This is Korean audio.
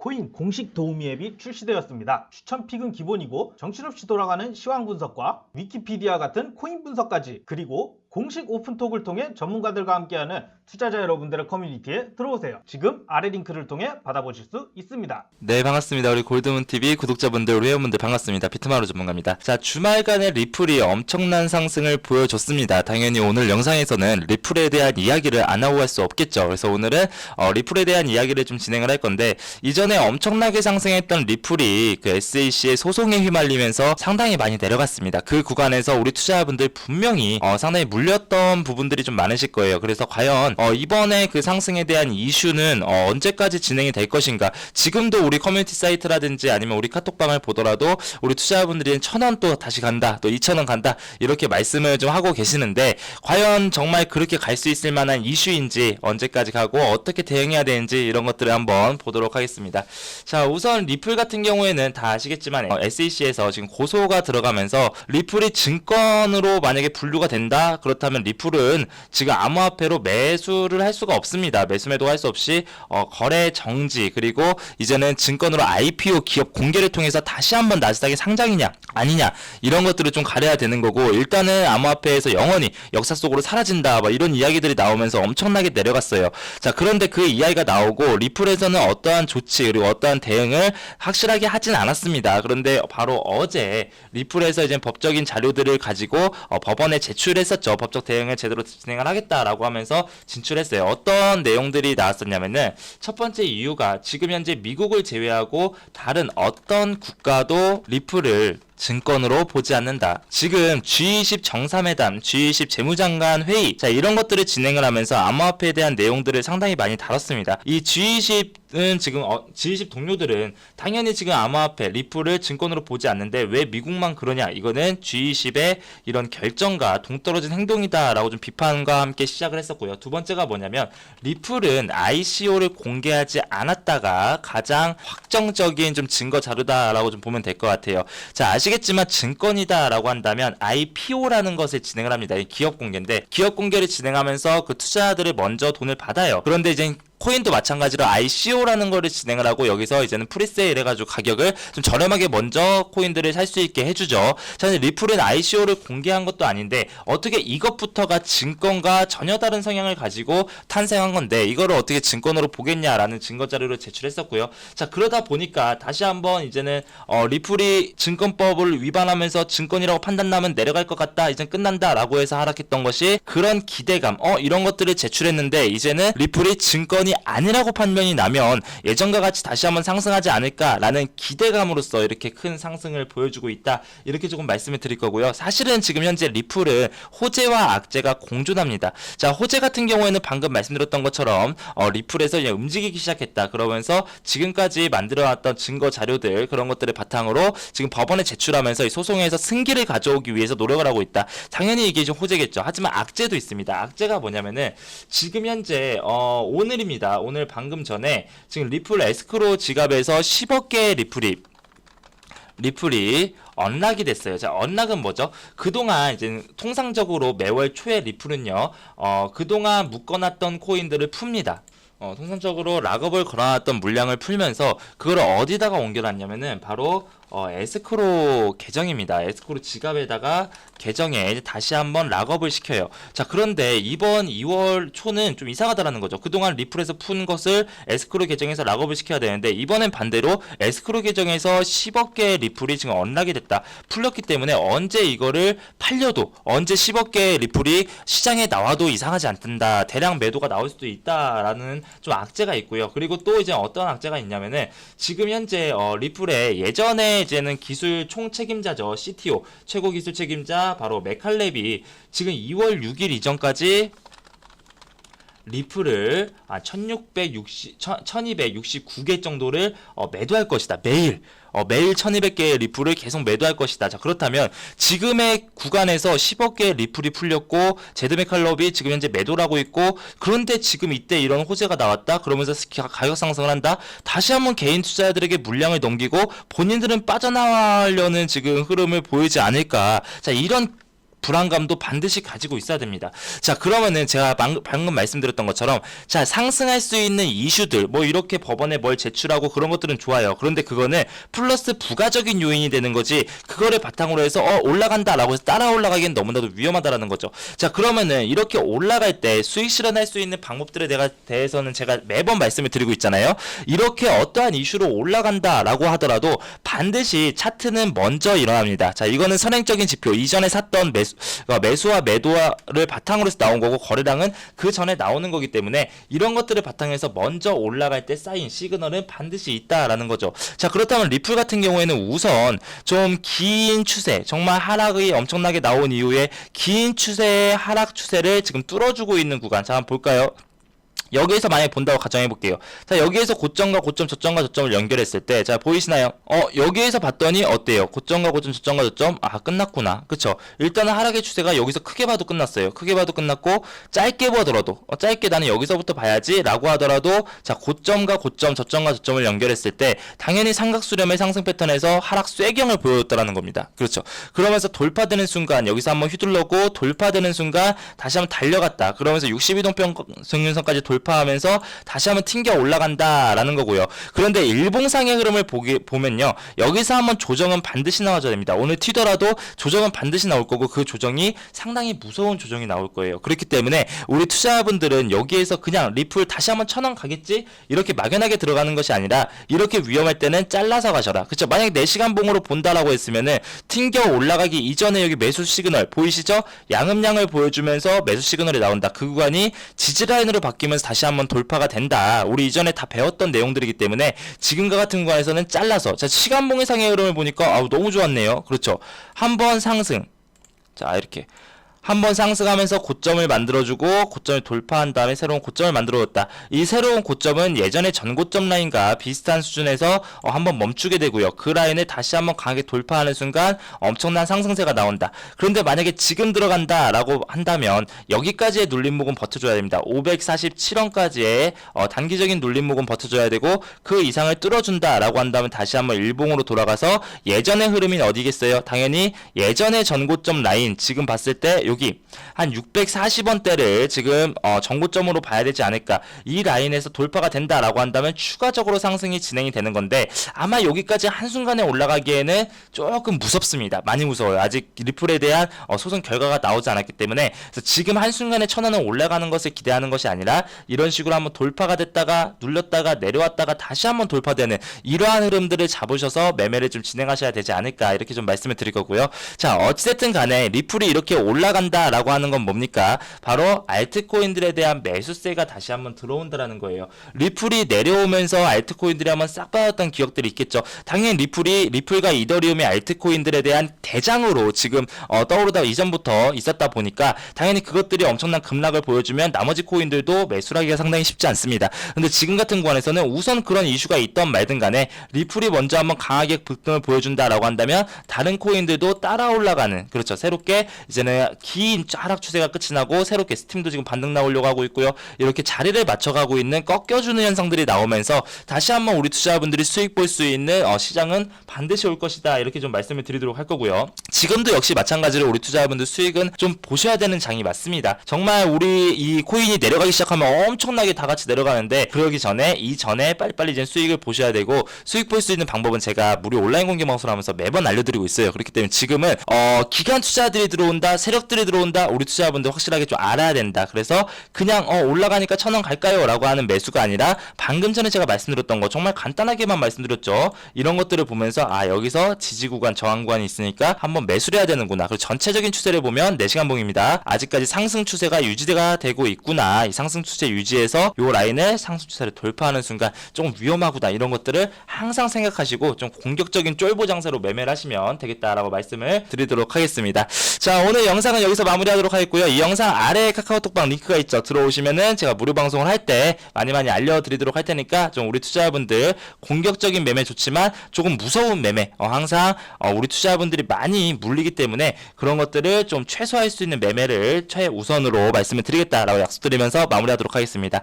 코인 공식 도우미 앱이 출시되었습니다. 추천 픽은 기본이고 정신없이 돌아가는 시황 분석과 위키피디아 같은 코인 분석까지, 그리고 공식 오픈톡을 통해 전문가들과 함께하는 투자자 여러분들의 커뮤니티에 들어오세요. 지금 아래 링크를 통해 받아보실 수 있습니다. 네, 반갑습니다. 우리 골드문TV 구독자분들, 우리 회원분들 반갑습니다. 비트마루 전문가입니다. 자, 주말간에 리플이 엄청난 상승을 보여줬습니다. 당연히 오늘 영상에서는 리플에 대한 이야기를 안 하고 갈 수 없겠죠. 그래서 오늘은 리플에 대한 이야기를 좀 진행을 할 건데, 이전에 엄청나게 상승했던 리플이 그 SEC의 소송에 휘말리면서 상당히 많이 내려갔습니다. 그 구간에서 우리 투자자분들 분명히 상당히 물렸던 부분들이 좀 많으실 거예요. 그래서 과연 이번에 그 상승에 대한 이슈는 언제까지 진행이 될 것인가. 지금도 우리 커뮤니티 사이트라든지 아니면 우리 카톡방을 보더라도 우리 투자자분들이 1,000원 또 다시 간다, 또 2,000원 간다, 이렇게 말씀을 좀 하고 계시는데, 과연 정말 그렇게 갈 수 있을 만한 이슈인지, 언제까지 가고 어떻게 대응해야 되는지, 이런 것들을 한번 보도록 하겠습니다. 자, 우선 리플 같은 경우에는 다 아시겠지만 SEC에서 지금 고소가 들어가면서 리플이 증권으로 만약에 분류가 된다, 그렇다면 리플은 지금 암호화폐로 매수를 할 수가 없습니다. 매수 매도 할 수 없이 거래 정지, 그리고 이제는 증권으로 IPO 기업 공개를 통해서 다시 한번 나스닥에 상장이냐 아니냐, 이런 것들을 좀 가려야 되는 거고, 일단은 암호화폐에서 영원히 역사 속으로 사라진다, 뭐 이런 이야기들이 나오면서 엄청나게 내려갔어요. 자, 그런데 그 이야기가 나오고 리플에서는 어떠한 조치 그리고 어떠한 대응을 확실하게 하진 않았습니다. 그런데 바로 어제 리플에서 이제 법적인 자료들을 가지고 법원에 제출했었죠. 법적 대응을 제대로 진행을 하겠다라고 하면서 진출했어요. 어떤 내용들이 나왔었냐면은, 첫 번째 이유가 지금 현재 미국을 제외하고 다른 어떤 국가도 리플을 증권으로 보지 않는다. 지금 G20 정상회담, G20 재무장관 회의, 자, 이런 것들을 진행을 하면서 암호화폐에 대한 내용들을 상당히 많이 다뤘습니다. 이 G20은 지금 G20 동료들은 당연히 지금 암호화폐 리플을 증권으로 보지 않는데 왜 미국만 그러냐, 이거는 G20의 이런 결정과 동떨어진 행동이다라고 좀 비판과 함께 시작을 했었고요. 두 번째가 뭐냐면, 리플은 ICO를 공개하지 않았다가 가장 확정적인 좀 증거 자료다라고 좀 보면 될 것 같아요. 자, 아시겠지만 증권이다라고 한다면 IPO라는 것을 진행을 합니다. 기업 공개인데, 기업 공개를 진행하면서 그 투자자들을 먼저 돈을 받아요. 그런데 이제 코인도 마찬가지로 ICO라는 거를 진행을 하고, 여기서 이제는 프리세일 해가지고 가격을 좀 저렴하게 먼저 코인들을 살 수 있게 해주죠. 자, 리플은 ICO를 공개한 것도 아닌데 어떻게 이것부터가 증권과 전혀 다른 성향을 가지고 탄생한 건데 이거를 어떻게 증권으로 보겠냐라는 증거 자료를 제출했었고요. 자, 그러다 보니까 다시 한번 이제는 리플이 증권법을 위반하면서 증권이라고 판단나면 내려갈 것 같다, 이젠 끝난다라고 해서 하락했던 것이, 그런 기대감, 이런 것들을 제출했는데 이제는 리플이 증권이 아니라고 판명이 나면 예전과 같이 다시 한번 상승하지 않을까라는 기대감으로써 이렇게 큰 상승을 보여주고 있다, 이렇게 조금 말씀을 드릴 거고요. 사실은 지금 현재 리플은 호재와 악재가 공존합니다. 자, 호재 같은 경우에는 방금 말씀드렸던 것처럼 리플에서 그냥 움직이기 시작했다, 그러면서 지금까지 만들어왔던 증거 자료들, 그런 것들을 바탕으로 지금 법원에 제출하면서 이 소송에서 승기를 가져오기 위해서 노력을 하고 있다. 당연히 이게 좀 호재겠죠. 하지만 악재도 있습니다. 악재가 뭐냐면은, 지금 현재 오늘입니다. 오늘 방금 전에 지금 리플 에스크로 지갑에서 10억 개의 리플이 언락이 됐어요. 자, 언락은 뭐죠? 그동안 이제 통상적으로 매월 초에 리플은요, 그동안 묶어놨던 코인들을 풉니다. 통상적으로 락업을 걸어놨던 물량을 풀면서 그걸 어디다가 옮겨놨냐면은 바로 에스크로 계정입니다. 에스크로 지갑에다가 계정에 이제 다시 한번 락업을 시켜요. 자, 그런데 이번 2월 초는 좀 이상하다라는 거죠. 그동안 리플에서 푼 것을 에스크로 계정에서 락업을 시켜야 되는데, 이번엔 반대로 에스크로 계정에서 10억 개의 리플이 지금 언락이 됐다, 풀렸기 때문에 언제 이거를 팔려도, 언제 10억 개의 리플이 시장에 나와도 이상하지 않다, 대량 매도가 나올 수도 있다라는 좀 악재가 있고요. 그리고 또 이제 어떤 악재가 있냐면은, 지금 현재 리플의 예전에 이제는 기술 총책임자죠, CTO, 최고 기술 책임자 바로 메칼렙이 지금 2월 6일 이전까지 리플을 1269개 정도를 매도할 것이다. 매일 1200개의 리플을 계속 매도할 것이다. 자, 그렇다면 지금의 구간에서 10억 개의 리플이 풀렸고 제드 메칼럽이 지금 현재 매도를 하고 있고, 그런데 지금 이때 이런 호재가 나왔다, 그러면서 가격 상승을 한다, 다시 한번 개인 투자자들에게 물량을 넘기고 본인들은 빠져나가려는 지금 흐름을 보이지 않을까. 자, 이런 불안감도 반드시 가지고 있어야 됩니다. 자, 그러면은 제가 방금 말씀드렸던 것처럼 자, 상승할 수 있는 이슈들 뭐 이렇게 법원에 뭘 제출하고 그런 것들은 좋아요. 그런데 그거는 플러스 부가적인 요인이 되는 거지 그거를 바탕으로 해서 올라간다라고 해서 따라 올라가기엔 너무나도 위험하다라는 거죠. 자, 그러면은 이렇게 올라갈 때 수익 실현할 수 있는 방법들에 대해서는 제가 매번 말씀을 드리고 있잖아요. 이렇게 어떠한 이슈로 올라간다라고 하더라도 반드시 차트는 먼저 일어납니다. 자, 이거는 선행적인 지표, 이전에 샀던 매수와 매도를 바탕으로 해서 나온 거고 거래량은 그 전에 나오는 거기 때문에 이런 것들을 바탕에서 먼저 올라갈 때 쌓인 시그널은 반드시 있다라는 거죠. 자, 그렇다면 리플 같은 경우에는 우선 좀 긴 추세, 정말 하락이 엄청나게 나온 이후에 긴 추세의 하락 추세를 지금 뚫어주고 있는 구간. 자, 한번 볼까요? 여기에서 만약에 본다고 가정해 볼게요. 자, 여기에서 고점과 고점, 저점과 저점을 연결했을 때, 자, 보이시나요? 여기에서 봤더니 어때요? 고점과 고점, 저점과 저점, 끝났구나. 그쵸? 일단은 하락의 추세가 여기서 크게 봐도 끝났어요. 크게 봐도 끝났고, 짧게 보더라도, 짧게 나는 여기서부터 봐야지, 라고 하더라도, 자, 고점과 고점, 저점과 저점을 연결했을 때, 당연히 삼각수렴의 상승 패턴에서 하락 쐐경을 보여줬다라는 겁니다. 그렇죠? 그러면서 돌파되는 순간, 여기서 한번 휘둘렀고, 돌파되는 순간, 다시 한번 달려갔다. 그러면서 62동평균선까지 돌파하면서 다시 한번 튕겨 올라간다라는 거고요. 그런데 일봉상의 흐름을 보면요. 여기서 한번 조정은 반드시 나와줘야 됩니다. 오늘 튀더라도 조정은 반드시 나올 거고 그 조정이 상당히 무서운 조정이 나올 거예요. 그렇기 때문에 우리 투자자분들은 여기에서 그냥 리플 다시 한번 1,000원 가겠지? 이렇게 막연하게 들어가는 것이 아니라 이렇게 위험할 때는 잘라서 가셔라. 그쵸? 만약에 4시간 봉으로 본다라고 했으면은 튕겨 올라가기 이전에 여기 매수 시그널 보이시죠? 양음량을 보여주면서 매수 시그널이 나온다. 그 구간이 지지라인으로 바뀌면서 다시 한번 돌파가 된다. 우리 이전에 다 배웠던 내용들이기 때문에 지금과 같은 구간에서는 잘라서 자, 시간봉의 상의 흐름을 보니까 너무 좋았네요. 그렇죠? 한번 상승. 자, 이렇게 한번 상승하면서 고점을 만들어주고 고점을 돌파한 다음에 새로운 고점을 만들어줬다. 이 새로운 고점은 예전의 전고점 라인과 비슷한 수준에서 한번 멈추게 되고요. 그 라인을 다시 한번 강하게 돌파하는 순간 엄청난 상승세가 나온다. 그런데 만약에 지금 들어간다라고 한다면 여기까지의 눌림목은 버텨줘야 됩니다. 547원까지의 단기적인 눌림목은 버텨줘야 되고 그 이상을 뚫어준다라고 한다면 다시 한번 일봉으로 돌아가서 예전의 흐름인 어디겠어요? 당연히 예전의 전고점 라인 지금 봤을 때 여기 한 640원대를 지금 전고점으로 봐야 되지 않을까. 이 라인에서 돌파가 된다라고 한다면 추가적으로 상승이 진행이 되는 건데 아마 여기까지 한순간에 올라가기에는 조금 무섭습니다. 많이 무서워요. 아직 리플에 대한 소송 결과가 나오지 않았기 때문에 그래서 지금 한순간에 1,000원은 올라가는 것을 기대하는 것이 아니라 이런 식으로 한번 돌파가 됐다가 눌렸다가 내려왔다가 다시 한번 돌파되는 이러한 흐름들을 잡으셔서 매매를 좀 진행하셔야 되지 않을까 이렇게 좀 말씀을 드릴 거고요. 자, 어찌됐든 간에 리플이 이렇게 올라간다라고 하는 건 뭡니까? 바로 알트코인들에 대한 매수세가 다시 한번 들어온다라는 거예요. 리플이 내려오면서 알트코인들이 한번 싹 빠졌던 기억들이 있겠죠. 당연히 리플과 이더리움이 알트코인들에 대한 대장으로 지금 떠오르다 이전부터 있었다 보니까 당연히 그것들이 엄청난 급락을 보여주면 나머지 코인들도 매수하기가 상당히 쉽지 않습니다. 근데 지금 같은 구간에서는 우선 그런 이슈가 있던 말든 간에 리플이 먼저 한번 강하게 급등을 보여준다라고 한다면 다른 코인들도 따라 올라가는 그렇죠. 새롭게 이제는 긴 하락 추세가 끝이 나고 새롭게 스팀도 지금 반등 나오려고 하고 있고요. 이렇게 자리를 맞춰가고 있는 꺾여주는 현상들이 나오면서 다시 한번 우리 투자자분들이 수익 볼 수 있는 시장은 반드시 올 것이다. 이렇게 좀 말씀을 드리도록 할 거고요. 지금도 역시 마찬가지로 우리 투자자분들 수익은 좀 보셔야 되는 장이 맞습니다. 정말 우리 이 코인이 내려가기 시작하면 엄청나게 다 같이 내려가는데 그러기 전에 이전에 빨리빨리 이제 수익을 보셔야 되고 수익 볼 수 있는 방법은 제가 무료 온라인 공개 방송을 하면서 매번 알려드리고 있어요. 그렇기 때문에 지금은 기관 투자들이 들어온다, 세력들이 들어온다, 우리 투자자분들 확실하게 좀 알아야 된다. 그래서 그냥 올라가니까 1,000원 갈까요? 라고 하는 매수가 아니라 방금 전에 제가 말씀드렸던 거 정말 간단하게만 말씀드렸죠. 이런 것들을 보면서 여기서 지지 구간, 저항 구간이 있으니까 한번 매수를 해야 되는구나. 그리고 전체적인 추세를 보면 4시간 봉입니다. 아직까지 상승 추세가 유지가 되고 있구나. 이 상승 추세 유지해서 요 라인을 상승 추세를 돌파하는 순간 조금 위험하구나. 이런 것들을 항상 생각하시고 좀 공격적인 쫄보 장세로 매매를 하시면 되겠다라고 말씀을 드리도록 하겠습니다. 자, 오늘 영상은 여기서 마무리하도록 하겠고요. 이 영상 아래에 카카오톡방 링크가 있죠. 들어오시면은 제가 무료 방송을 할 때 많이 알려드리도록 할 테니까 좀 우리 투자자분들 공격적인 매매 좋지만 조금 무서운 매매 항상 우리 투자자분들이 많이 물리기 때문에 그런 것들을 좀 최소화할 수 있는 매매를 최우선으로 말씀을 드리겠다라고 약속드리면서 마무리하도록 하겠습니다.